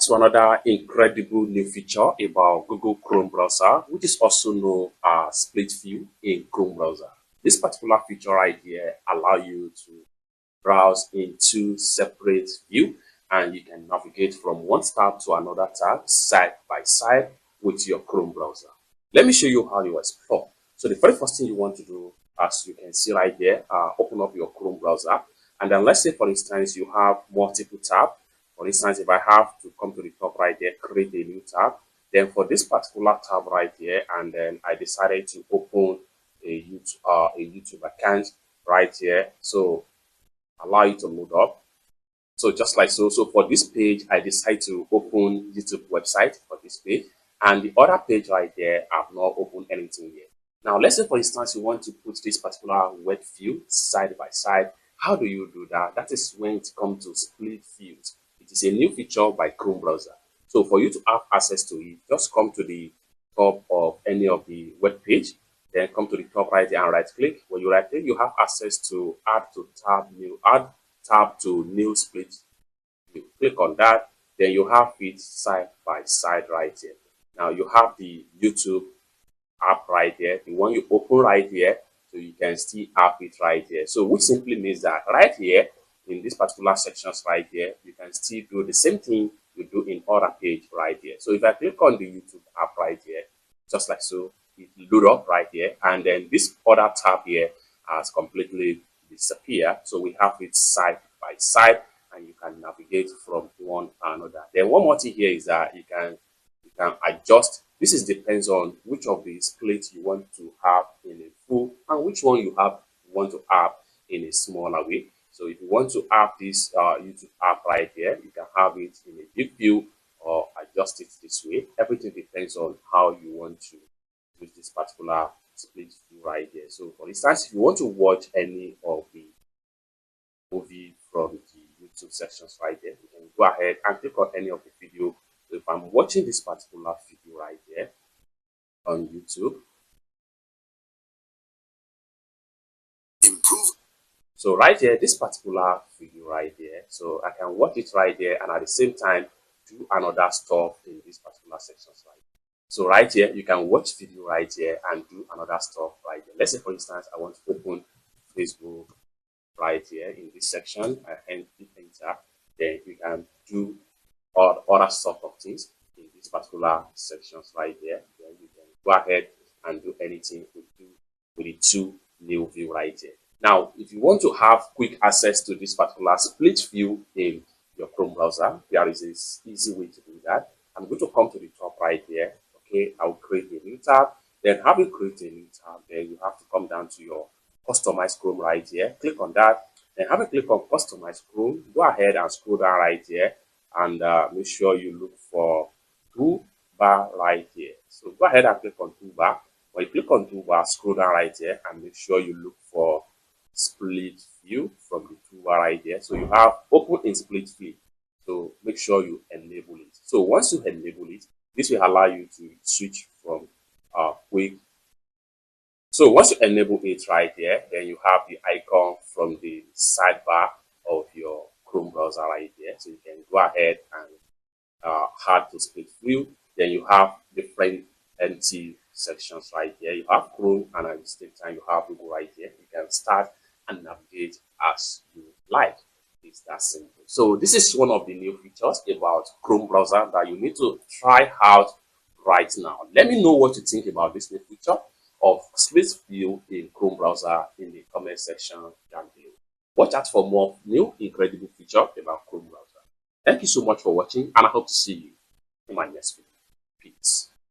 to another incredible new feature about Google Chrome browser, which is also known as split view in Chrome browser. This particular feature right here allows you to browse in two separate views, and you can navigate from one tab to another tab side by side with your Chrome browser. Let me show you how you explore. So the very first thing you want to do, as you can see right here, open up your Chrome browser, and then let's say for instance you have multiple tabs. For instance, if I have to come to the top right there, create a new tab, then for this particular tab right here, and then I decided to open a YouTube account right here. So allow it to load up. So just like so. So for this page, I decide to open YouTube website for this page, and the other page right there, I've not opened anything yet. Now, let's say for instance, you want to put this particular web view side by side. How do you do that? That is when it comes to split views. It is a new feature by Chrome browser. So for you to have access to it, just come to the top of any of the web page, then come to the top right there and right click. When you right click, you have access to add tab to new split view. Click on that, then you have it side by side right here. Now you have the YouTube app right there, the one you open right here, so you can still have it right here. So which simply means that right here in this particular sections right here, you can still do the same thing you do in other page right here. So if I click on the YouTube app right here, just like so, it load up right here, and then this other tab here has completely disappeared. So we have it side by side, and you can navigate from one another. Then one more thing here is that you can adjust. This depends on which of the splits you want to have in a full and which one you want to have in a smaller way. So if you want to have this YouTube app right here, you can have it in a big view or adjust it this way. Everything depends on how you want to use this particular split view right here. So for instance, if you want to watch any of the movie from the YouTube sections right there, you can go ahead and click on any of the video. So if I'm watching this particular video right here on YouTube, so right here, this particular video right there, so I can watch it right there and at the same time do another stuff in this particular sections right here. So right here, you can watch video right here and do another stuff right here. Let's say for instance, I want to open Facebook right here in this section. I can click enter, then you can do other sort of things in these particular sections right there. Then you can go ahead and do anything with the two new view right here. Now, if you want to have quick access to this particular split view in your Chrome browser, there is an easy way to do that. I'm going to come to the top right here. Okay, I'll create a new tab. Then having created a new tab, then you have to come down to your Customize Chrome right here. Click on that. Then have a click on Customize Chrome. Go ahead and scroll down right here and make sure you look for toolbar right here. So go ahead and click on toolbar. When you click on toolbar, scroll down right here and make sure you look for split view from the toolbar right here. So you have open in split view. So make sure you enable it. So once you enable it, this will allow you to switch from quick. So once you enable it right here, then you have the icon from the sidebar of your Chrome browser right here. So you can go ahead and add to split view. Then you have different empty sections right here. You have Chrome, and at the same time you have Google right here. You can start and navigate as you like. It's that simple. So this is one of the new features about Chrome browser that you need to try out right now. Let me know what you think about this new feature of split view in Chrome browser in the comment section down below. Watch out for more new incredible features about Chrome browser. Thank you so much for watching, and I hope to see you in my next video.